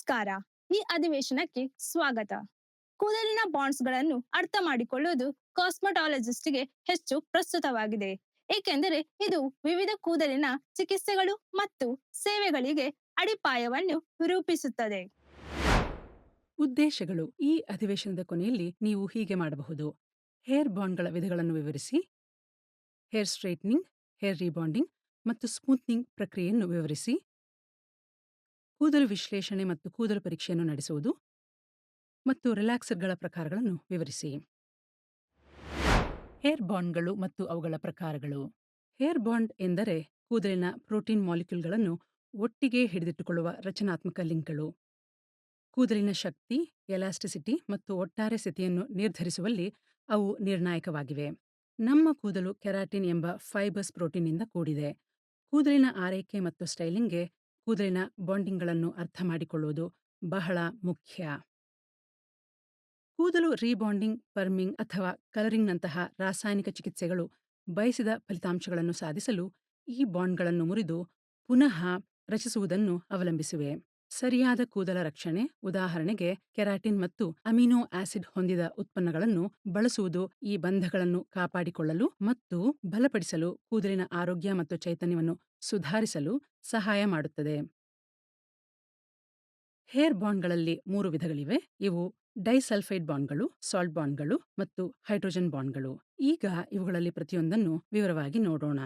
ನಮಸ್ಕಾರ. ಈ ಅಧಿವೇಶನಕ್ಕೆ ಸ್ವಾಗತ. ಕೂದಲಿನ ಬಾಂಡ್ಸ್ಗಳನ್ನು ಅರ್ಥ ಮಾಡಿಕೊಳ್ಳುವುದು ಕಾಸ್ಮೆಟಾಲಜಿಸ್ಟ್ಗೆ ಹೆಚ್ಚು ಪ್ರಸ್ತುತವಾಗಿದೆ, ಏಕೆಂದರೆ ಇದು ವಿವಿಧ ಕೂದಲಿನ ಚಿಕಿತ್ಸೆಗಳು ಮತ್ತು ಸೇವೆಗಳಿಗೆ ಅಡಿಪಾಯವನ್ನು ರೂಪಿಸುತ್ತದೆ. ಉದ್ದೇಶಗಳು. ಈ ಅಧಿವೇಶನದ ಕೊನೆಯಲ್ಲಿ ನೀವು ಹೀಗೆ ಮಾಡಬಹುದು: ಹೇರ್ ಬಾಂಡ್ಗಳ ವಿಧಗಳನ್ನು ವಿವರಿಸಿ, ಹೇರ್ ಸ್ಟ್ರೈಟ್ನಿಂಗ್, ಹೇರ್ ರೀಬಾಂಡಿಂಗ್ ಮತ್ತು ಸ್ಮೂತ್ನಿಂಗ್ ಪ್ರಕ್ರಿಯೆಯನ್ನು ವಿವರಿಸಿ, ಕೂದಲು ವಿಶ್ಲೇಷಣೆ ಮತ್ತು ಕೂದಲು ಪರೀಕ್ಷೆಯನ್ನು ನಡೆಸುವುದು ಮತ್ತು ರಿಲ್ಯಾಕ್ಸರ್ಗಳ ಪ್ರಕಾರಗಳನ್ನು ವಿವರಿಸಿ. ಹೇರ್ ಬಾಂಡ್ಗಳು ಮತ್ತು ಅವುಗಳ ಪ್ರಕಾರಗಳು. ಹೇರ್ ಬಾಂಡ್ ಎಂದರೆ ಕೂದಲಿನ ಪ್ರೋಟೀನ್ ಮಾಲಿಕ್ಯೂಲ್ಗಳನ್ನು ಒಟ್ಟಿಗೆ ಹಿಡಿದಿಟ್ಟುಕೊಳ್ಳುವ ರಚನಾತ್ಮಕ ಲಿಂಕ್ಗಳು. ಕೂದಲಿನ ಶಕ್ತಿ, ಎಲಾಸ್ಟಿಸಿಟಿ ಮತ್ತು ಒಟ್ಟಾರೆ ಸ್ಥಿತಿಯನ್ನು ನಿರ್ಧರಿಸುವಲ್ಲಿ ಅವು ನಿರ್ಣಾಯಕವಾಗಿವೆ. ನಮ್ಮ ಕೂದಲು ಕೆರಾಟಿನ್ ಎಂಬ ಫೈಬರ್ಸ್ ಪ್ರೋಟೀನ್ನಿಂದ ಕೂಡಿದೆ. ಕೂದಲಿನ ಆರೈಕೆ ಮತ್ತು ಸ್ಟೈಲಿಂಗ್ಗೆ ಕೂದಲಿನ ಬಾಂಡಿಂಗ್ಗಳನ್ನು ಅರ್ಥ ಮಾಡಿಕೊಳ್ಳುವುದು ಬಹಳ ಮುಖ್ಯ. ಕೂದಲು ರೀಬಾಂಡಿಂಗ್, ಪರ್ಮಿಂಗ್ ಅಥವಾ ಕಲರಿಂಗ್ನಂತಹ ರಾಸಾಯನಿಕ ಚಿಕಿತ್ಸೆಗಳು ಬಯಸಿದ ಫಲಿತಾಂಶಗಳನ್ನು ಸಾಧಿಸಲು ಈ ಬಾಂಡ್ಗಳನ್ನು ಮುರಿದು ಪುನಃ ರಚಿಸುವುದನ್ನು ಅವಲಂಬಿಸಿವೆ. ಸರಿಯಾದ ಕೂದಲ ರಕ್ಷಣೆ, ಉದಾಹರಣೆಗೆ ಕೆರಾಟಿನ್ ಮತ್ತು ಅಮಿನೋ ಆಸಿಡ್ ಹೊಂದಿದ ಉತ್ಪನ್ನಗಳನ್ನು ಬಳಸುವುದು ಈ ಬಂಧಗಳನ್ನು ಕಾಪಾಡಿಕೊಳ್ಳಲು ಮತ್ತು ಬಲಪಡಿಸಲು, ಕೂದಲಿನ ಆರೋಗ್ಯ ಮತ್ತು ಚೈತನ್ಯವನ್ನು ಸುಧಾರಿಸಲು ಸಹಾಯ ಮಾಡುತ್ತದೆ. ಹೇರ್ ಬಾಂಡ್ಗಳಲ್ಲಿ 3 ವಿಧಗಳಿವೆ. ಇವು ಡೈಸಲ್ಫೈಡ್ ಬಾಂಡ್ಗಳು, ಸಾಲ್ಟ್ ಬಾಂಡ್ಗಳು ಮತ್ತು ಹೈಡ್ರೋಜನ್ ಬಾಂಡ್ಗಳು. ಈಗ ಇವುಗಳಲ್ಲಿ ಪ್ರತಿಯೊಂದನ್ನು ವಿವರವಾಗಿ ನೋಡೋಣ.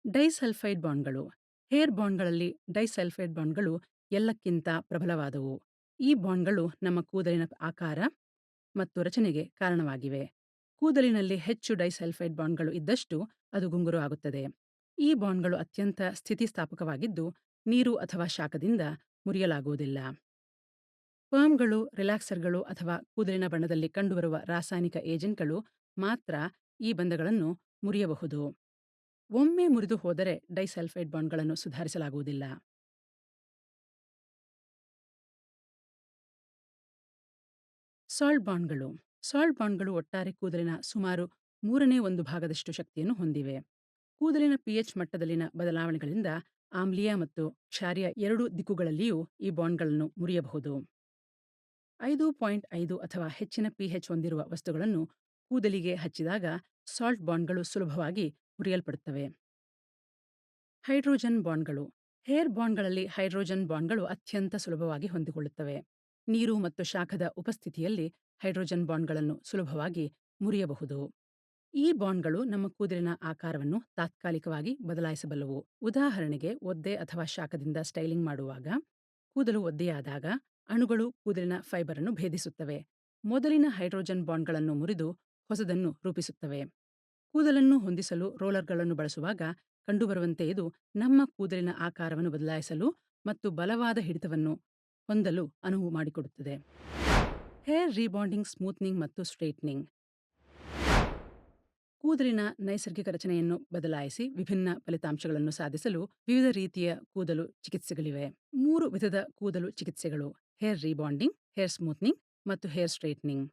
ಡೈಸಲ್ಫೈಡ್ ಬಾಂಡ್ಗಳು. ಹೇರ್ ಬಾಂಡ್ಗಳಲ್ಲಿ ಡೈಸಲ್ಫೈಡ್ ಬಾಂಡ್ಗಳು ಎಲ್ಲಕ್ಕಿಂತ ಪ್ರಬಲವಾದವು. ಈ ಬಾಂಡ್ಗಳು ನಮ್ಮ ಕೂದಲಿನ ಆಕಾರ ಮತ್ತು ರಚನೆಗೆ ಕಾರಣವಾಗಿವೆ. ಕೂದಲಿನಲ್ಲಿ ಹೆಚ್ಚು ಡೈಸಲ್ಫೈಡ್ ಬಾಂಡ್ಗಳು ಇದ್ದಷ್ಟು ಅದು ಗುಂಗುರು ಆಗುತ್ತದೆ. ಈ ಬಾಂಡ್ಗಳು ಅತ್ಯಂತ ಸ್ಥಿತಿಸ್ಥಾಪಕವಾಗಿದ್ದು, ನೀರು ಅಥವಾ ಶಾಖದಿಂದ ಮುರಿಯಲಾಗುವುದಿಲ್ಲ. ಪರ್ಮ್ಗಳು, ರಿಲ್ಯಾಕ್ಸರ್ಗಳು ಅಥವಾ ಕೂದಲಿನ ಬಣ್ಣದಲ್ಲಿ ಕಂಡುಬರುವ ರಾಸಾಯನಿಕ ಏಜೆಂಟ್ಗಳು ಮಾತ್ರ ಈ ಬಂಧಗಳನ್ನು ಮುರಿಯಬಹುದು. ಒಮ್ಮೆ ಮುರಿದು ಹೋದರೆ ಡೈಸಲ್ಫೈಡ್ ಬಾಂಡ್ಗಳನ್ನು ಸುಧಾರಿಸಲಾಗುವುದಿಲ್ಲ. ಸಾಲ್ಟ್ ಬಾಂಡ್ಗಳು. ಸಾಲ್ಟ್ ಬಾಂಡ್ಗಳು ಒಟ್ಟಾರೆ ಕೂದಲಿನ ಸುಮಾರು 1/3 ಭಾಗದಷ್ಟು ಶಕ್ತಿಯನ್ನು ಹೊಂದಿವೆ. ಕೂದಲಿನ ಪಿಎಚ್ ಮಟ್ಟದಲ್ಲಿನ ಬದಲಾವಣೆಗಳಿಂದ ಆಮ್ಲೀಯ ಮತ್ತು ಕ್ಷಾರೀಯ ಎರಡೂ ದಿಕ್ಕುಗಳಲ್ಲಿಯೂ ಈ ಬಾಂಡ್ಗಳನ್ನು ಮುರಿಯಬಹುದು. 5.5 ಅಥವಾ ಹೆಚ್ಚಿನ ಪಿಎಚ್ ಹೊಂದಿರುವ ವಸ್ತುಗಳನ್ನು ಕೂದಲಿಗೆ ಹಚ್ಚಿದಾಗ ಸಾಲ್ಟ್ ಬಾಂಡ್ಗಳು ಸುಲಭವಾಗಿ ಮುರಿಯಲ್ಪಡುತ್ತವೆ. ಹೈಡ್ರೋಜನ್ ಬಾಂಡ್ಗಳು. ಹೇರ್ ಬಾಂಡ್ಗಳಲ್ಲಿ ಹೈಡ್ರೋಜನ್ ಬಾಂಡ್ಗಳು ಅತ್ಯಂತ ಸುಲಭವಾಗಿ ಹೊಂದಿಕೊಳ್ಳುತ್ತವೆ. ನೀರು ಮತ್ತು ಶಾಖದ ಉಪಸ್ಥಿತಿಯಲ್ಲಿ ಹೈಡ್ರೋಜನ್ ಬಾಂಡ್ಗಳನ್ನು ಸುಲಭವಾಗಿ ಮುರಿಯಬಹುದು. ಈ ಬಾಂಡ್ಗಳು ನಮ್ಮ ಕೂದಲಿನ ಆಕಾರವನ್ನು ತಾತ್ಕಾಲಿಕವಾಗಿ ಬದಲಾಯಿಸಬಲ್ಲವು. ಉದಾಹರಣೆಗೆ, ಒದ್ದೆ ಅಥವಾ ಶಾಖದಿಂದ ಸ್ಟೈಲಿಂಗ್ ಮಾಡುವಾಗ ಕೂದಲು ಒದ್ದೆಯಾದಾಗ ಅಣುಗಳು ಕೂದಲಿನ ಫೈಬರ್ ಅನ್ನು ಭೇದಿಸುತ್ತವೆ. ಮೊದಲಿನ ಹೈಡ್ರೋಜನ್ ಬಾಂಡ್ಗಳನ್ನು ಮುರಿದು ಹೊಸದನ್ನು ರೂಪಿಸುತ್ತವೆ. ಕೂದಲನ್ನು ಹೊಂದಿಸಲು ರೋಲರ್ಗಳನ್ನು ಬಳಸುವಾಗ ಕಂಡುಬರುವಂತೆ ಇದು ನಮ್ಮ ಕೂದಲಿನ ಆಕಾರವನ್ನು ಬದಲಾಯಿಸಲು ಮತ್ತು ಬಲವಾದ ಹಿಡಿತವನ್ನು ಹೊಂದಲು ಅನುವು ಮಾಡಿಕೊಡುತ್ತದೆ. ಹೇರ್ ರೀಬಾಂಡಿಂಗ್, ಸ್ಮೂತ್ನಿಂಗ್ ಮತ್ತು ಸ್ಟ್ರೈಟ್ನಿಂಗ್. ಕೂದಲಿನ ನೈಸರ್ಗಿಕ ರಚನೆಯನ್ನು ಬದಲಾಯಿಸಿ ವಿಭಿನ್ನ ಫಲಿತಾಂಶಗಳನ್ನು ಸಾಧಿಸಲು ವಿವಿಧ ರೀತಿಯ ಕೂದಲು ಚಿಕಿತ್ಸೆಗಳಿವೆ. 3 ವಿಧದ ಕೂದಲು ಚಿಕಿತ್ಸೆಗಳು: ಹೇರ್ ರೀಬಾಂಡಿಂಗ್, ಹೇರ್ ಸ್ಮೂತ್ನಿಂಗ್ ಮತ್ತು ಹೇರ್ ಸ್ಟ್ರೈಟ್ನಿಂಗ್.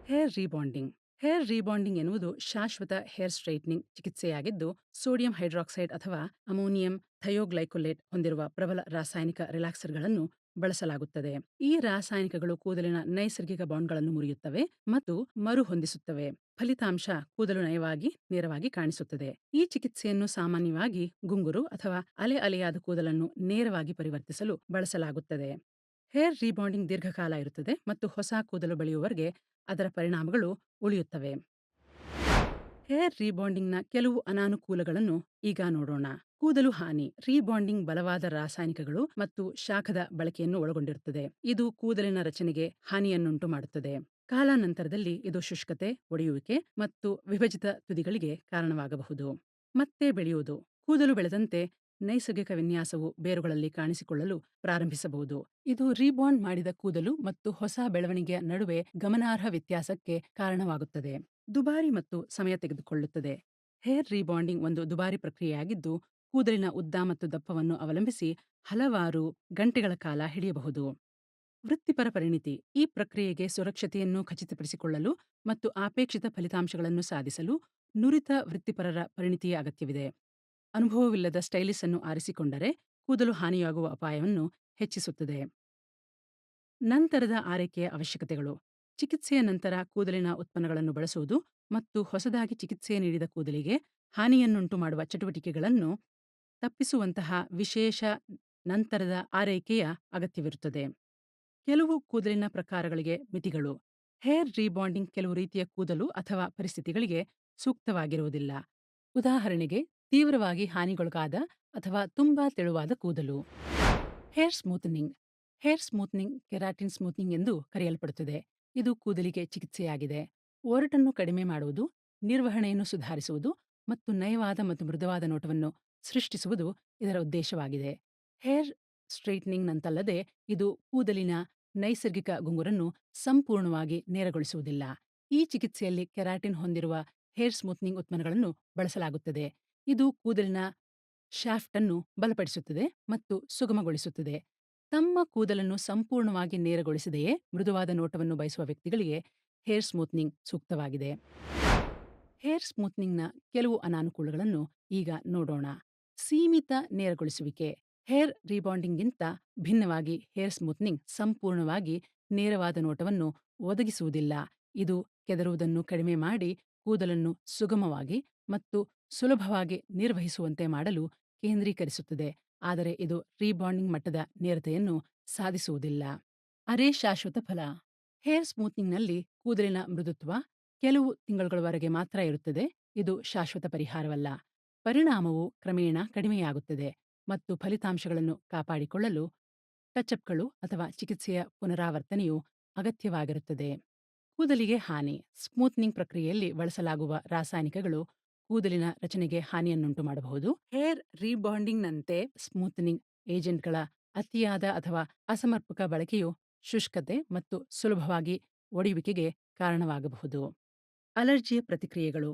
ಹೇರ್ ರೀಬಾಂಡಿಂಗ್. ಹೇರ್ ರೀಬಾಂಡಿಂಗ್ ಎನ್ನುವುದು ಶಾಶ್ವತ ಹೇರ್ ಸ್ಟ್ರೈಟ್ನಿಂಗ್ ಚಿಕಿತ್ಸೆಯಾಗಿದ್ದು, ಸೋಡಿಯಂ ಹೈಡ್ರಾಕ್ಸೈಡ್ ಅಥವಾ ಅಮೋನಿಯಂ ಥಯೋಗ್ಲೈಕೊಲೇಟ್ ಹೊಂದಿರುವ ಪ್ರಬಲ ರಾಸಾಯನಿಕ ರಿಲ್ಯಾಕ್ಸರ್ಗಳನ್ನು ಬಳಸಲಾಗುತ್ತದೆ. ಈ ರಾಸಾಯನಿಕಗಳು ಕೂದಲಿನ ನೈಸರ್ಗಿಕ ಬಾಂಡ್ಗಳನ್ನು ಮುರಿಯುತ್ತವೆ ಮತ್ತು ಮರುಹೊಂದಿಸುತ್ತವೆ. ಫಲಿತಾಂಶ ಕೂದಲು ನಯವಾಗಿ, ನೇರವಾಗಿ ಕಾಣಿಸುತ್ತದೆ. ಈ ಚಿಕಿತ್ಸೆಯನ್ನು ಸಾಮಾನ್ಯವಾಗಿ ಗುಂಗುರು ಅಥವಾ ಅಲೆಯಾದ ಕೂದಲನ್ನು ನೇರವಾಗಿ ಪರಿವರ್ತಿಸಲು ಬಳಸಲಾಗುತ್ತದೆ. ಹೇರ್ ರೀಬಾಂಡಿಂಗ್ ದೀರ್ಘಕಾಲ ಇರುತ್ತದೆ ಮತ್ತು ಹೊಸ ಕೂದಲು ಬೆಳೆಯುವವರೆಗೆ ಅದರ ಪರಿಣಾಮಗಳು ಉಳಿಯುತ್ತವೆ. ಹೇರ್ ರೀಬಾಂಡಿಂಗ್ನ ಕೆಲವು ಅನಾನುಕೂಲಗಳನ್ನು ಈಗ ನೋಡೋಣ. ಕೂದಲು ಹಾನಿ. ರೀಬಾಂಡಿಂಗ್ ಬಲವಾದ ರಾಸಾಯನಿಕಗಳು ಮತ್ತು ಶಾಖದ ಬಳಕೆಯನ್ನು ಒಳಗೊಂಡಿರುತ್ತದೆ. ಇದು ಕೂದಲಿನ ರಚನೆಗೆ ಹಾನಿಯನ್ನುಂಟು ಮಾಡುತ್ತದೆ. ಕಾಲಾನಂತರದಲ್ಲಿ ಇದು ಶುಷ್ಕತೆ, ಒಡೆಯುವಿಕೆ ಮತ್ತು ವಿಭಜಿತ ತುದಿಗಳಿಗೆ ಕಾರಣವಾಗಬಹುದು. ಮತ್ತೆ ಬೆಳೆಯುವುದು. ಕೂದಲು ಬೆಳೆದಂತೆ ನೈಸರ್ಗಿಕ ವಿನ್ಯಾಸವು ಬೇರುಗಳಲ್ಲಿ ಕಾಣಿಸಿಕೊಳ್ಳಲು ಪ್ರಾರಂಭಿಸಬಹುದು. ಇದು ರೀಬಾಂಡ್ ಮಾಡಿದ ಕೂದಲು ಮತ್ತು ಹೊಸ ಬೆಳವಣಿಗೆಯ ನಡುವೆ ಗಮನಾರ್ಹ ವ್ಯತ್ಯಾಸಕ್ಕೆ ಕಾರಣವಾಗುತ್ತದೆ. ದುಬಾರಿ ಮತ್ತು ಸಮಯ ತೆಗೆದುಕೊಳ್ಳುತ್ತದೆ. ಹೇರ್ ರೀಬಾಂಡಿಂಗ್ ಒಂದು ದುಬಾರಿ ಪ್ರಕ್ರಿಯೆಯಾಗಿದ್ದು, ಕೂದಲಿನ ಉದ್ದ ಮತ್ತು ದಪ್ಪವನ್ನು ಅವಲಂಬಿಸಿ ಹಲವಾರು ಗಂಟೆಗಳ ಕಾಲ ಹಿಡಿಯಬಹುದು. ವೃತ್ತಿಪರ ಪರಿಣಿತಿ. ಈ ಪ್ರಕ್ರಿಯೆಗೆ ಸುರಕ್ಷತೆಯನ್ನು ಖಚಿತಪಡಿಸಿಕೊಳ್ಳಲು ಮತ್ತು ಅಪೇಕ್ಷಿತ ಫಲಿತಾಂಶಗಳನ್ನು ಸಾಧಿಸಲು ನುರಿತ ವೃತ್ತಿಪರರ ಪರಿಣಿತಿಯ ಅಗತ್ಯವಿದೆ. ಅನುಭವವಿಲ್ಲದ ಸ್ಟೈಲಿಸ್ ಅನ್ನು ಆರಿಸಿಕೊಂಡರೆ ಕೂದಲು ಹಾನಿಯಾಗುವ ಅಪಾಯವನ್ನು ಹೆಚ್ಚಿಸುತ್ತದೆ. ನಂತರದ ಆರೈಕೆಯ ಅವಶ್ಯಕತೆಗಳು. ಚಿಕಿತ್ಸೆಯ ನಂತರ ಕೂದಲಿನ ಉತ್ಪನ್ನಗಳನ್ನು ಬಳಸುವುದು ಮತ್ತು ಹೊಸದಾಗಿ ಚಿಕಿತ್ಸೆ ನೀಡಿದ ಕೂದಲಿಗೆ ಹಾನಿಯನ್ನುಂಟು ಮಾಡುವ ಚಟುವಟಿಕೆಗಳನ್ನು ತಪ್ಪಿಸುವಂತಹ ವಿಶೇಷ ನಂತರದ ಆರೈಕೆಯ ಅಗತ್ಯವಿರುತ್ತದೆ. ಕೆಲವು ಕೂದಲಿನ ಪ್ರಕಾರಗಳಿಗೆ ಮಿತಿಗಳು. ಹೇರ್ ರೀಬಾಂಡಿಂಗ್ ಕೆಲವು ರೀತಿಯ ಕೂದಲು ಅಥವಾ ಪರಿಸ್ಥಿತಿಗಳಿಗೆ ಸೂಕ್ತವಾಗಿರುವುದಿಲ್ಲ. ಉದಾಹರಣೆಗೆ, ತೀವ್ರವಾಗಿ ಹಾನಿಗೊಳಗಾದ ಅಥವಾ ತುಂಬಾ ತೆಳುವಾದ ಕೂದಲು. Hair smoothening. Hair smoothening keratin smoothening ಎಂದು ಕರೆಯಲ್ಪಡುತ್ತದೆ. ಇದು ಕೂದಲಿಗೆ ಚಿಕಿತ್ಸೆಯಾಗಿದೆ. ಒರಟನ್ನು ಕಡಿಮೆ ಮಾಡುವುದು, ನಿರ್ವಹಣೆಯನ್ನು ಸುಧಾರಿಸುವುದು ಮತ್ತು ನಯವಾದ ಮತ್ತು ಮೃದುವಾದ ನೋಟವನ್ನು ಸೃಷ್ಟಿಸುವುದು ಇದರ ಉದ್ದೇಶವಾಗಿದೆ. ಹೇರ್ ಸ್ಟ್ರೈಟ್ನಿಂಗ್‌ನಂತಲ್ಲದೆ ಇದು ಕೂದಲಿನ ನೈಸರ್ಗಿಕ ಗುಂಗುರನ್ನು ಸಂಪೂರ್ಣವಾಗಿ ನೇರಗೊಳಿಸುವುದಿಲ್ಲ. ಈ ಚಿಕಿತ್ಸೆಯಲ್ಲಿ ಕೆರಾಟಿನ್ ಹೊಂದಿರುವ ಹೇರ್ ಸ್ಮೂತ್ನಿಂಗ್ ಉತ್ಪನ್ನಗಳನ್ನು ಬಳಸಲಾಗುತ್ತದೆ. ಇದು ಕೂದಲಿನ ಶಾಫ್ಟ್ ಅನ್ನು ಬಲಪಡಿಸುತ್ತದೆ ಮತ್ತು ಸುಗಮಗೊಳಿಸುತ್ತದೆ. ತಮ್ಮ ಕೂದಲನ್ನು ಸಂಪೂರ್ಣವಾಗಿ ನೇರಗೊಳಿಸದೆಯೇ ಮೃದುವಾದ ನೋಟವನ್ನು ಬಯಸುವ ವ್ಯಕ್ತಿಗಳಿಗೆ ಹೇರ್ ಸ್ಮೂತ್ನಿಂಗ್ ಸೂಕ್ತವಾಗಿದೆ. ಹೇರ್ ಸ್ಮೂತ್ನಿಂಗ್‌ನ ಕೆಲವು ಅನಾನುಕೂಲಗಳನ್ನು ಈಗ ನೋಡೋಣ. ಸೀಮಿತ ನೇರಗೊಳಿಸುವಿಕೆ. ಹೇರ್ ರೀಬಾಂಡಿಂಗ್‌ಗಿಂತ ಭಿನ್ನವಾಗಿ ಹೇರ್ ಸ್ಮೂತ್ನಿಂಗ್ ಸಂಪೂರ್ಣವಾಗಿ ನೇರವಾದ ನೋಟವನ್ನು ಒದಗಿಸುವುದಿಲ್ಲ. ಇದು ಕೆದರುವುದನ್ನು ಕಡಿಮೆ ಮಾಡಿ ಕೂದಲನ್ನು ಸುಗಮವಾಗಿ ಮತ್ತು ಸುಲಭವಾಗಿ ನಿರ್ವಹಿಸುವಂತೆ ಮಾಡಲು ಕೇಂದ್ರೀಕರಿಸುತ್ತದೆ, ಆದರೆ ಇದು ರೀಬಾಂಡಿಂಗ್ ಮಟ್ಟದ ನೇರತೆಯನ್ನು ಸಾಧಿಸುವುದಿಲ್ಲ. ಅರೆ ಶಾಶ್ವತ ಫಲ. ಹೇರ್ ಸ್ಮೂತ್ನಿಂಗ್‌ನಲ್ಲಿ ಕೂದಲಿನ ಮೃದುತ್ವ ಕೆಲವು ತಿಂಗಳುಗಳವರೆಗೆ ಮಾತ್ರ ಇರುತ್ತದೆ. ಇದು ಶಾಶ್ವತ ಪರಿಹಾರವಲ್ಲ. ಪರಿಣಾಮವು ಕ್ರಮೇಣ ಕಡಿಮೆಯಾಗುತ್ತದೆ ಮತ್ತು ಫಲಿತಾಂಶಗಳನ್ನು ಕಾಪಾಡಿಕೊಳ್ಳಲು ಟಚ್‌ಅಪ್‌ಗಳು ಅಥವಾ ಚಿಕಿತ್ಸೆಯ ಪುನರಾವರ್ತನೆಯು ಅಗತ್ಯವಾಗಿರುತ್ತದೆ. ಕೂದಲಿಗೆ ಹಾನಿ. ಸ್ಮೂತ್ನಿಂಗ್ ಪ್ರಕ್ರಿಯೆಯಲ್ಲಿ ಬಳಸಲಾಗುವ ರಾಸಾಯನಿಕಗಳು ಕೂದಲಿನ ರಚನೆಗೆ ಹಾನಿಯನ್ನುಂಟು ಮಾಡಬಹುದು. ಹೇರ್ ರೀಬಾಂಡಿಂಗ್‌ನಂತೆ ಸ್ಮೂತ್ನಿಂಗ್ ಏಜೆಂಟ್‌ಗಳ ಅತಿಯಾದ ಅಥವಾ ಅಸಮರ್ಪಕ ಬಳಕೆಯು ಶುಷ್ಕತೆ ಮತ್ತು ಸುಲಭವಾಗಿ ಒಡೆಯುವಿಕೆಗೆ ಕಾರಣವಾಗಬಹುದು. ಅಲರ್ಜಿಯ ಪ್ರತಿಕ್ರಿಯೆಗಳು.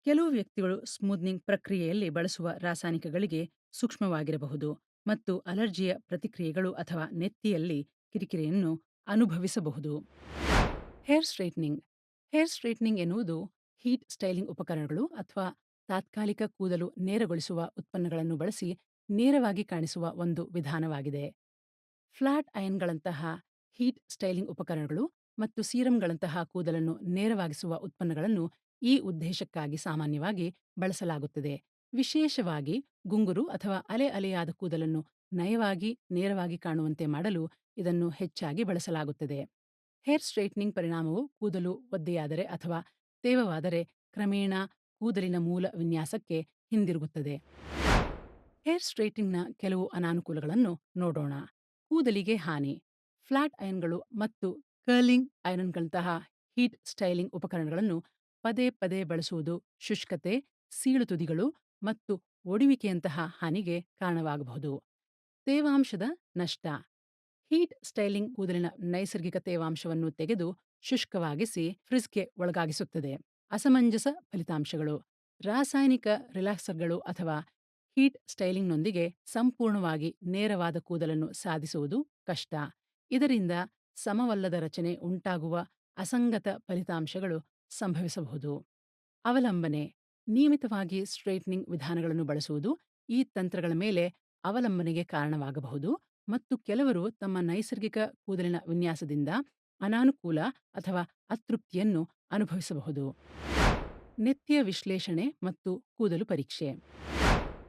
ಕೆಲವು ವ್ಯಕ್ತಿಗಳು ಸ್ಮೂತ್ನಿಂಗ್ ಪ್ರಕ್ರಿಯೆಯಲ್ಲಿ ಬಳಸುವ ರಾಸಾಯನಿಕಗಳಿಗೆ ಸೂಕ್ಷ್ಮವಾಗಿರಬಹುದು ಮತ್ತು ಅಲರ್ಜಿಯ ಪ್ರತಿಕ್ರಿಯೆಗಳು ಅಥವಾ ನೆತ್ತಿಯಲ್ಲಿ ಕಿರಿಕಿರಿಯನ್ನು ಅನುಭವಿಸಬಹುದು. Hair straightening. ಹೇರ್ ಸ್ಟ್ರೈಟ್ನಿಂಗ್ ಎನ್ನುವುದು ಹೀಟ್ ಸ್ಟೈಲಿಂಗ್ ಉಪಕರಣಗಳು ಅಥವಾ ತಾತ್ಕಾಲಿಕ ಕೂದಲು ನೇರಗೊಳಿಸುವ ಉತ್ಪನ್ನಗಳನ್ನು ಬಳಸಿ ನೇರವಾಗಿ ಕಾಣಿಸುವ ಒಂದು ವಿಧಾನವಾಗಿದೆ. ಫ್ಲಾಟ್ ಐರನ್‌ಗಳಂತಹ ಹೀಟ್ ಸ್ಟೈಲಿಂಗ್ ಉಪಕರಣಗಳು ಮತ್ತು ಸೀರಮ್‌ಗಳಂತಹ ಕೂದಲನ್ನು ನೇರವಾಗಿಸುವ ಉತ್ಪನ್ನಗಳನ್ನು ಈ ಉದ್ದೇಶಕ್ಕಾಗಿ ಸಾಮಾನ್ಯವಾಗಿ ಬಳಸಲಾಗುತ್ತದೆ. ವಿಶೇಷವಾಗಿ ಗುಂಗುರು ಅಥವಾ ಅಲೆ-ಅಲೆಯಾದ ಕೂದಲನ್ನು ನಯವಾಗಿ, ನೇರವಾಗಿ ಕಾಣುವಂತೆ ಮಾಡಲು ಇದನ್ನು ಹೆಚ್ಚಾಗಿ ಬಳಸಲಾಗುತ್ತದೆ. ಹೇರ್ ಸ್ಟ್ರೈಟ್ನಿಂಗ್ ಪರಿಣಾಮವು ಕೂದಲು ಒದ್ದೆಯಾದರೆ ಅಥವಾ ತೇವವಾದರೆ ಕ್ರಮೇಣ ಕೂದಲಿನ ಮೂಲ ವಿನ್ಯಾಸಕ್ಕೆ ಹಿಂದಿರುಗುತ್ತದೆ. ಹೇರ್ ಸ್ಟ್ರೈಟ್ನಿಂಗ್‌ನ ಕೆಲವು ಅನಾನುಕೂಲಗಳನ್ನು ನೋಡೋಣ. ಕೂದಲಿಗೆ ಹಾನಿ. ಫ್ಲಾಟ್ ಐರನ್‌ಗಳು ಮತ್ತು ಕರ್ಲಿಂಗ್ ಐರನ್‌ಗಳಂತಹ ಹೀಟ್ ಸ್ಟೈಲಿಂಗ್ ಉಪಕರಣಗಳನ್ನು ಪದೇ ಪದೇ ಬಳಸುವುದು ಶುಷ್ಕತೆ, ಸೀಳು ತುದಿಗಳು ಮತ್ತು ಒಡೆಯುವಿಕೆಯಂತಹ ಹಾನಿಗೆ ಕಾರಣವಾಗಬಹುದು. ತೇವಾಂಶದ ನಷ್ಟ. ಹೀಟ್ ಸ್ಟೈಲಿಂಗ್ ಕೂದಲಿನ ನೈಸರ್ಗಿಕ ತೇವಾಂಶವನ್ನು ತೆಗೆದು ಶುಷ್ಕವಾಗಿಸಿ ಫ್ರಿಜ್‌ಗೆ ಒಳಗಾಗಿಸುತ್ತದೆ. ಅಸಮಂಜಸ ಫಲಿತಾಂಶಗಳು. ರಾಸಾಯನಿಕ ರಿಲ್ಯಾಕ್ಸರ್‌ಗಳು ಅಥವಾ ಹೀಟ್ ಸ್ಟೈಲಿಂಗ್‌ನೊಂದಿಗೆ ಸಂಪೂರ್ಣವಾಗಿ ನೇರವಾದ ಕೂದಲನ್ನು ಸಾಧಿಸುವುದು ಕಷ್ಟ. ಇದರಿಂದ ಸಮವಲ್ಲದ ರಚನೆ ಉಂಟಾಗುವ ಅಸಂಗತ ಫಲಿತಾಂಶಗಳು ಸಂಭವಿಸಬಹುದು. ಅವಲಂಬನೆ. ನಿಯಮಿತವಾಗಿ ಸ್ಟ್ರೈಟ್ನಿಂಗ್ ವಿಧಾನಗಳನ್ನು ಬಳಸುವುದು ಈ ತಂತ್ರಗಳ ಮೇಲೆ ಅವಲಂಬನೆಗೆ ಕಾರಣವಾಗಬಹುದು ಮತ್ತು ಕೆಲವರು ತಮ್ಮ ನೈಸರ್ಗಿಕ ಕೂದಲಿನ ವಿನ್ಯಾಸದಿಂದ ಅನಾನುಕೂಲ ಅಥವಾ ಅತೃಪ್ತಿಯನ್ನು ಅನುಭವಿಸಬಹುದು. ನೆತ್ತಿಯ ವಿಶ್ಲೇಷಣೆ ಮತ್ತು ಕೂದಲು ಪರೀಕ್ಷೆ.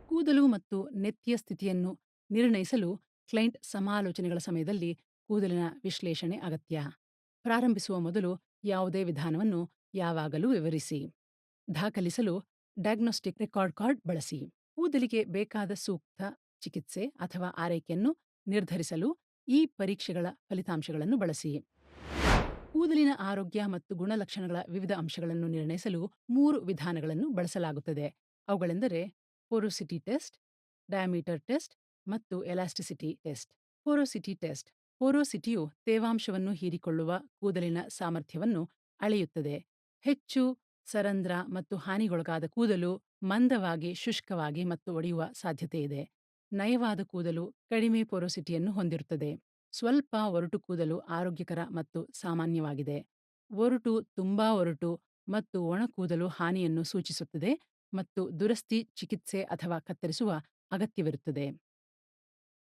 ಕೂದಲು ಮತ್ತು ನೆತ್ತಿಯ ಸ್ಥಿತಿಯನ್ನು ನಿರ್ಣಯಿಸಲು ಕ್ಲೈಂಟ್ ಸಮಾಲೋಚನೆಗಳ ಸಮಯದಲ್ಲಿ ಕೂದಲಿನ ವಿಶ್ಲೇಷಣೆ ಅಗತ್ಯ. ಪ್ರಾರಂಭಿಸುವ ಮೊದಲು ಯಾವುದೇ ವಿಧಾನವನ್ನು ಯಾವಾಗಲೂ ವಿವರಿಸಿ. ದಾಖಲಿಸಲು ಡಯಾಗ್ನೋಸ್ಟಿಕ್ ರೆಕಾರ್ಡ್ ಕಾರ್ಡ್ ಬಳಸಿ. ಕೂದಲಿಗೆ ಬೇಕಾದ ಸೂಕ್ತ ಚಿಕಿತ್ಸೆ ಅಥವಾ ಆರೈಕೆಯನ್ನು ನಿರ್ಧರಿಸಲು ಈ ಪರೀಕ್ಷೆಗಳ ಫಲಿತಾಂಶಗಳನ್ನು ಬಳಸಿ. ಕೂದಲಿನ ಆರೋಗ್ಯ ಮತ್ತು ಗುಣಲಕ್ಷಣಗಳ ವಿವಿಧ ಅಂಶಗಳನ್ನು ನಿರ್ಣಯಿಸಲು 3 ವಿಧಾನಗಳನ್ನು ಬಳಸಲಾಗುತ್ತದೆ. ಅವುಗಳೆಂದರೆ ಪೊರೊಸಿಟಿ ಟೆಸ್ಟ್, ಡಯಾಮೀಟರ್ ಟೆಸ್ಟ್ ಮತ್ತು ಎಲಾಸ್ಟಿಸಿಟಿ ಟೆಸ್ಟ್. Porosity test. ಪೊರೊಸಿಟಿಯು ತೇವಾಂಶವನ್ನು ಹೀರಿಕೊಳ್ಳುವ ಕೂದಲಿನ ಸಾಮರ್ಥ್ಯವನ್ನು ಅಳೆಯುತ್ತದೆ. ಹೆಚ್ಚು ಸರಂಧ್ರ ಮತ್ತು ಹಾನಿಗೊಳಗಾದ ಕೂದಲು ಮಂದವಾಗಿ, ಶುಷ್ಕವಾಗಿ ಮತ್ತು ಒಡೆಯುವ ಸಾಧ್ಯತೆಯಿದೆ. ನಯವಾದ ಕೂದಲು ಕಡಿಮೆ ಪೊರೊಸಿಟಿಯನ್ನು ಹೊಂದಿರುತ್ತದೆ. ಸ್ವಲ್ಪ ಒರಟು ಕೂದಲು ಆರೋಗ್ಯಕರ ಮತ್ತು ಸಾಮಾನ್ಯವಾಗಿದೆ. ಒರಟು, ತುಂಬಾ ಒರಟು ಮತ್ತು ಒಣ ಕೂದಲು ಹಾನಿಯನ್ನು ಸೂಚಿಸುತ್ತದೆ ಮತ್ತು ದುರಸ್ತಿ ಚಿಕಿತ್ಸೆ ಅಥವಾ ಕತ್ತರಿಸುವ ಅಗತ್ಯವಿರುತ್ತದೆ.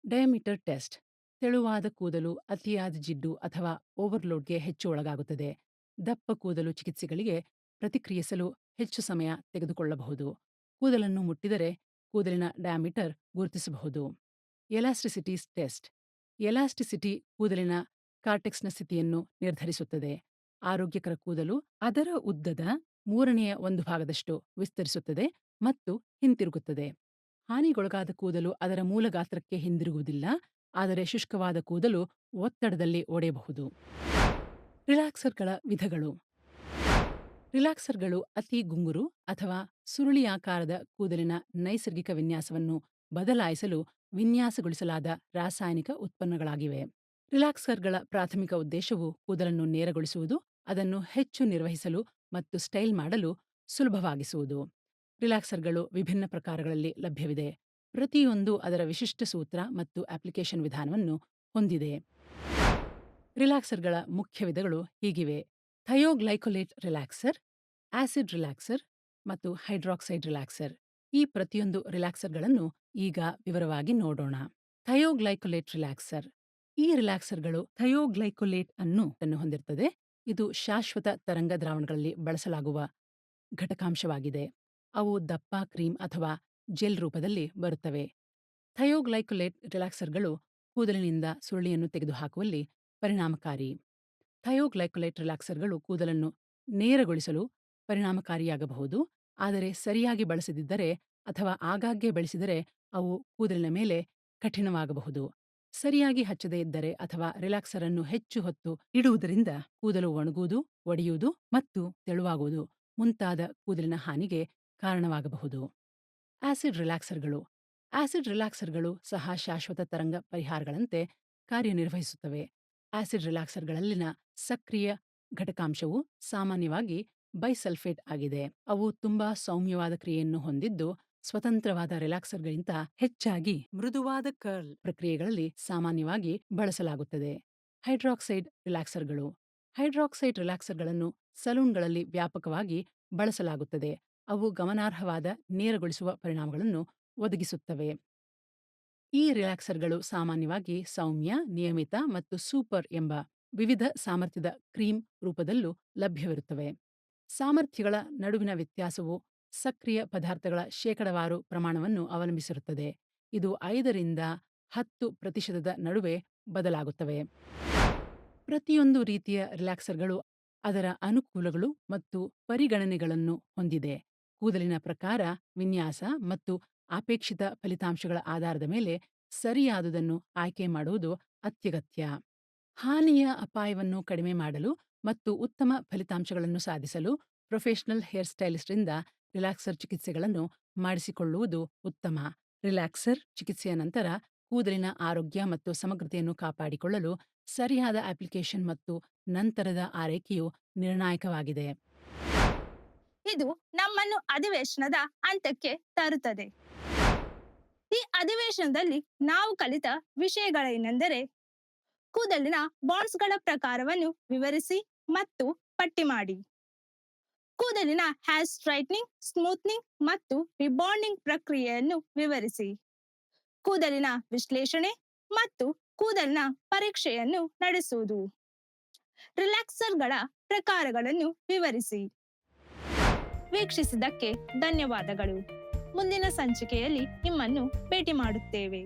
Diameter test. ತೆಳುವಾದ ಕೂದಲು ಅತಿಯಾದ ಜಿಡ್ಡು ಅಥವಾ ಓವರ್‌ಲೋಡ್‌ಗೆ ಹೆಚ್ಚು ಒಳಗಾಗುತ್ತದೆ. ದಪ್ಪ ಕೂದಲು ಚಿಕಿತ್ಸೆಗಳಿಗೆ ಪ್ರತಿಕ್ರಿಯಿಸಲು ಹೆಚ್ಚು ಸಮಯ ತೆಗೆದುಕೊಳ್ಳಬಹುದು. ಕೂದಲನ್ನು ಮುಟ್ಟಿದರೆ ಕೂದಲಿನ ಡಯಾಮೀಟರ್ ಗುರುತಿಸಬಹುದು. Elasticity test. ಎಲಾಸ್ಟಿಸಿಟಿ ಕೂದಲಿನ ಕಾರ್ಟೆಕ್ಸ್‌ನ ಸ್ಥಿತಿಯನ್ನು ನಿರ್ಧರಿಸುತ್ತದೆ. ಆರೋಗ್ಯಕರ ಕೂದಲು ಅದರ ಉದ್ದದ ಮೂರನೆಯ ಒಂದು ಭಾಗದಷ್ಟು ವಿಸ್ತರಿಸುತ್ತದೆ ಮತ್ತು ಹಿಂತಿರುಗುತ್ತದೆ. ಹಾನಿಗೊಳಗಾದ ಕೂದಲು ಅದರ ಮೂಲ ಗಾತ್ರಕ್ಕೆ ಹಿಂದಿರುಗುವುದಿಲ್ಲ, ಆದರೆ ಶುಷ್ಕವಾದ ಕೂದಲು ಒತ್ತಡದಲ್ಲಿ ಒಡೆಯಬಹುದು. ರಿಲ್ಯಾಕ್ಸರ್‌ಗಳ ವಿಧಗಳು. ರಿಲ್ಯಾಕ್ಸರ್‌ಗಳು ಅತಿ ಗುಂಗುರು ಅಥವಾ ಸುರುಳಿಯಾಕಾರದ ಕೂದಲಿನ ನೈಸರ್ಗಿಕ ವಿನ್ಯಾಸವನ್ನು ಬದಲಾಯಿಸಲು ವಿನ್ಯಾಸಗೊಳಿಸಲಾದ ರಾಸಾಯನಿಕ ಉತ್ಪನ್ನಗಳಾಗಿವೆ. ರಿಲ್ಯಾಕ್ಸರ್‌ಗಳ ಪ್ರಾಥಮಿಕ ಉದ್ದೇಶವು ಕೂದಲನ್ನು ನೇರಗೊಳಿಸುವುದು, ಅದನ್ನು ಹೆಚ್ಚು ನಿರ್ವಹಿಸಲು ಮತ್ತು ಸ್ಟೈಲ್ ಮಾಡಲು ಸುಲಭವಾಗಿಸುವುದು. ರಿಲ್ಯಾಕ್ಸರ್‌ಗಳು ವಿಭಿನ್ನ ಪ್ರಕಾರಗಳಲ್ಲಿ ಲಭ್ಯವಿದೆ. ಪ್ರತಿಯೊಂದೂ ಅದರ ವಿಶಿಷ್ಟ ಸೂತ್ರ ಮತ್ತು ಅಪ್ಲಿಕೇಶನ್ ವಿಧಾನವನ್ನು ಹೊಂದಿದೆ. ರಿಲ್ಯಾಕ್ಸರ್‌ಗಳ ಮುಖ್ಯ ವಿಧಗಳು ಹೀಗಿವೆ: ಥಯೋಗ್ಲೈಕೊಲೇಟ್ ರಿಲ್ಯಾಕ್ಸರ್, ಆಸಿಡ್ ರಿಲ್ಯಾಕ್ಸರ್ ಮತ್ತು ಹೈಡ್ರಾಕ್ಸೈಡ್ ರಿಲ್ಯಾಕ್ಸರ್. ಈ ಪ್ರತಿಯೊಂದು ರಿಲ್ಯಾಕ್ಸರ್‌ಗಳನ್ನು ಈಗ ವಿವರವಾಗಿ ನೋಡೋಣ. ಥಯೋಗ್ಲೈಕೊಲೇಟ್ ರಿಲ್ಯಾಕ್ಸರ್. ಈ ರಿಲ್ಯಾಕ್ಸರ್‌ಗಳು ಥಯೋಗ್ಲೈಕೊಲೇಟ್ ಅನ್ನು ಹೊಂದಿರುತ್ತದೆ. ಇದು ಶಾಶ್ವತ ತರಂಗ ದ್ರಾವಣಗಳಲ್ಲಿ ಬಳಸಲಾಗುವ ಘಟಕಾಂಶವಾಗಿದೆ. ಅವು ದಪ್ಪ ಕ್ರೀಮ್ ಅಥವಾ ಜೆಲ್ ರೂಪದಲ್ಲಿ ಬರುತ್ತವೆ. ಥಯೋಗ್ಲೈಕೊಲೇಟ್ ರಿಲ್ಯಾಕ್ಸರ್‌ಗಳು ಕೂದಲಿನಿಂದ ಸುರುಳಿಯನ್ನು ತೆಗೆದುಹಾಕುವಲ್ಲಿ ಪರಿಣಾಮಕಾರಿ. ಥಯೋಗ್ಲೈಕೊಲೇಟ್ ರಿಲ್ಯಾಕ್ಸರ್‌ಗಳು ಕೂದಲನ್ನು ನೇರಗೊಳಿಸಲು ಪರಿಣಾಮಕಾರಿಯಾಗಬಹುದು, ಆದರೆ ಸರಿಯಾಗಿ ಬಳಸದಿದ್ದರೆ ಅಥವಾ ಆಗಾಗ್ಗೆ ಬಳಸಿದರೆ ಅವು ಕೂದಲಿನ ಮೇಲೆ ಕಠಿಣವಾಗಬಹುದು. ಸರಿಯಾಗಿ ಹಚ್ಚದೇ ಇದ್ದರೆ ಅಥವಾ ರಿಲ್ಯಾಕ್ಸರ್ ಅನ್ನು ಹೆಚ್ಚು ಹೊತ್ತು ಇಡುವುದರಿಂದ ಕೂದಲು ಒಣಗುವುದು, ಒಡೆಯುವುದು ಮತ್ತು ತೆಳುವಾಗುವುದು ಮುಂತಾದ ಕೂದಲಿನ ಹಾನಿಗೆ ಕಾರಣವಾಗಬಹುದು. ಆಸಿಡ್ ರಿಲ್ಯಾಕ್ಸರ್‌ಗಳು. ಆಸಿಡ್ ರಿಲ್ಯಾಕ್ಸರ್‌ಗಳು ಸಹ ಶಾಶ್ವತ ತರಂಗ ಪರಿಹಾರಗಳಂತೆ ಕಾರ್ಯನಿರ್ವಹಿಸುತ್ತವೆ. ಆಸಿಡ್ ರಿಲ್ಯಾಕ್ಸರ್‌ಗಳಲ್ಲಿನ ಸಕ್ರಿಯ ಘಟಕಾಂಶವು ಸಾಮಾನ್ಯವಾಗಿ ಬೈಸಲ್ಫೇಟ್ ಆಗಿದೆ. ಅವು ತುಂಬಾ ಸೌಮ್ಯವಾದ ಕ್ರಿಯೆಯನ್ನು ಹೊಂದಿದ್ದು, ಸ್ವತಂತ್ರವಾದ ರಿಲ್ಯಾಕ್ಸರ್‌ಗಿಂತ ಹೆಚ್ಚಾಗಿ ಮೃದುವಾದ ಕರ್ಲ್ ಪ್ರಕ್ರಿಯೆಗಳಲ್ಲಿ ಸಾಮಾನ್ಯವಾಗಿ ಬಳಸಲಾಗುತ್ತದೆ. ಹೈಡ್ರಾಕ್ಸೈಡ್ ರಿಲ್ಯಾಕ್ಸರ್‌ಗಳು. ಹೈಡ್ರಾಕ್ಸೈಡ್ ರಿಲ್ಯಾಕ್ಸರ್‌ಗಳನ್ನು ಸಲೂನ್‌ಗಳಲ್ಲಿ ವ್ಯಾಪಕವಾಗಿ ಬಳಸಲಾಗುತ್ತದೆ. ಅವು ಗಮನಾರ್ಹವಾದ ನೇರಗೊಳಿಸುವ ಪರಿಣಾಮಗಳನ್ನು ಒದಗಿಸುತ್ತವೆ. ಈ ರಿಲ್ಯಾಕ್ಸರ್‌ಗಳು ಸಾಮಾನ್ಯವಾಗಿ ಸೌಮ್ಯ, ನಿಯಮಿತ ಮತ್ತು ಸೂಪರ್ ಎಂಬ ವಿವಿಧ ಸಾಮರ್ಥ್ಯದ ಕ್ರೀಮ್ ರೂಪದಲ್ಲೂ ಲಭ್ಯವಿರುತ್ತವೆ. ಸಾಮರ್ಥ್ಯಗಳ ನಡುವಿನ ವ್ಯತ್ಯಾಸವು ಸಕ್ರಿಯ ಪದಾರ್ಥಗಳ ಶೇಕಡಾವಾರು ಪ್ರಮಾಣವನ್ನು ಅವಲಂಬಿಸಿರುತ್ತದೆ. ಇದು 5ರಿಂದ 10% ನಡುವೆ ಬದಲಾಗುತ್ತವೆ. ಪ್ರತಿಯೊಂದು ರೀತಿಯ ರಿಲ್ಯಾಕ್ಸರ್‌ಗಳು ಅದರ ಅನುಕೂಲಗಳು ಮತ್ತು ಪರಿಗಣನೆಗಳನ್ನು ಹೊಂದಿದೆ. ಕೂದಲಿನ ಪ್ರಕಾರ, ವಿನ್ಯಾಸ ಮತ್ತು ಅಪೇಕ್ಷಿತ ಫಲಿತಾಂಶಗಳ ಆಧಾರದ ಮೇಲೆ ಸರಿಯಾದುದನ್ನು ಆಯ್ಕೆ ಮಾಡುವುದು ಅತ್ಯಗತ್ಯ. ಹಾನಿಯ ಅಪಾಯವನ್ನು ಕಡಿಮೆ ಮಾಡಲು ಮತ್ತು ಉತ್ತಮ ಫಲಿತಾಂಶಗಳನ್ನು ಸಾಧಿಸಲು ಪ್ರೊಫೆಷನಲ್ ಹೇರ್ ಸ್ಟೈಲಿಸ್ಟ್‌ರಿಂದ ರಿಲ್ಯಾಕ್ಸರ್ ಚಿಕಿತ್ಸೆಗಳನ್ನು ಮಾಡಿಸಿಕೊಳ್ಳುವುದು ಉತ್ತಮ. ರಿಲ್ಯಾಕ್ಸರ್ ಚಿಕಿತ್ಸೆಯ ನಂತರ ಕೂದಲಿನ ಆರೋಗ್ಯ ಮತ್ತು ಸಮಗ್ರತೆಯನ್ನು ಕಾಪಾಡಿಕೊಳ್ಳಲು ಸರಿಯಾದ ಅಪ್ಲಿಕೇಶನ್ ಮತ್ತು ನಂತರದ ಆರೈಕೆಯು ನಿರ್ಣಾಯಕವಾಗಿದೆ. ಇದು ನಮ್ಮನ್ನು ಅಧಿವೇಶನದ ಅಂತ್ಯಕ್ಕೆ ತರುತ್ತದೆ. ಈ ಅಧಿವೇಶನದಲ್ಲಿ ನಾವು ಕಲಿತ ವಿಷಯಗಳೇನೆಂದರೆ: ಕೂದಲಿನ ಬಾಂಡ್ಸ್‌ಗಳ ಪ್ರಕಾರವನ್ನು ವಿವರಿಸಿ ಮತ್ತು ಪಟ್ಟಿ ಮಾಡಿ. ಕೂದಲಿನ ಹೇರ್ ಸ್ಟ್ರೈಟ್ನಿಂಗ್, ಸ್ಮೂತ್ನಿಂಗ್ ಮತ್ತು ರಿಬಾಂಡಿಂಗ್ ಪ್ರಕ್ರಿಯೆಯನ್ನು ವಿವರಿಸಿ. ಕೂದಲಿನ ವಿಶ್ಲೇಷಣೆ ಮತ್ತು ಕೂದಲಿನ ಪರೀಕ್ಷೆಯನ್ನು ನಡೆಸುವುದು. ರಿಲ್ಯಾಕ್ಸರ್‌ಗಳ ಪ್ರಕಾರಗಳನ್ನು ವಿವರಿಸಿ. ವೀಕ್ಷಿಸಿದ್ದಕ್ಕೆ ಧನ್ಯವಾದಗಳು. ಮುಂದಿನ ಸಂಚಿಕೆಯಲ್ಲಿ ನಿಮ್ಮನ್ನು ಭೇಟಿ ಮಾಡುತ್ತೇವೆ.